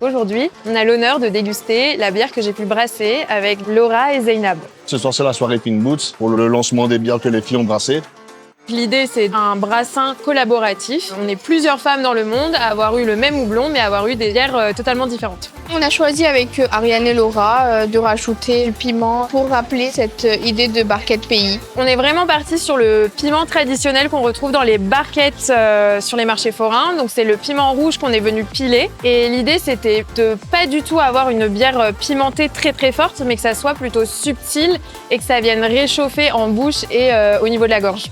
Aujourd'hui, on a l'honneur de déguster la bière que j'ai pu brasser avec Laura et Zeynab. Ce soir, c'est la soirée Pink Boots pour le lancement des bières que les filles ont brassées. L'idée, c'est un brassin collaboratif. On est plusieurs femmes dans le monde à avoir eu le même houblon, mais à avoir eu des bières totalement différentes. On a choisi avec Ariane et Laura de rajouter du piment pour rappeler cette idée de barquette pays. On est vraiment parti sur le piment traditionnel qu'on retrouve dans les barquettes sur les marchés forains. Donc c'est le piment rouge qu'on est venu piler. Et l'idée, c'était de pas du tout avoir une bière pimentée très très forte, mais que ça soit plutôt subtil et que ça vienne réchauffer en bouche et au niveau de la gorge.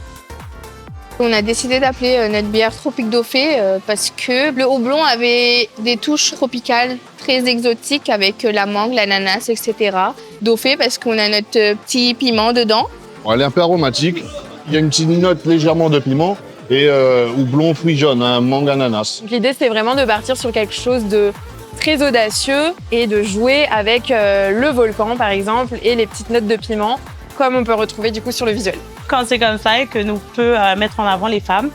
On a décidé d'appeler notre bière Tropique Dauphiné parce que le houblon avait des touches tropicales très exotiques avec la mangue, l'ananas, etc. Dauphiné parce qu'on a notre petit piment dedans. Elle est un peu aromatique. Il y a une petite note légèrement de piment et houblon fruits jaunes, mangue ananas. L'idée, c'est vraiment de partir sur quelque chose de très audacieux et de jouer avec le volcan, par exemple, et les petites notes de piment, comme on peut retrouver du coup sur le visuel. Quand c'est comme ça et que nous peut mettre en avant les femmes,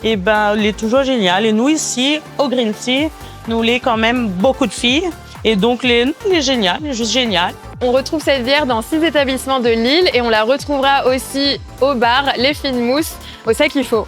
et ben, il est toujours génial. Et nous ici, au Green Tea, nous les quand même beaucoup de filles. Et donc, il est génial, il est juste génial. On retrouve cette bière dans 6 établissements de Lille et on la retrouvera aussi au bar Les Fines Mousses, au Sac Il Faut.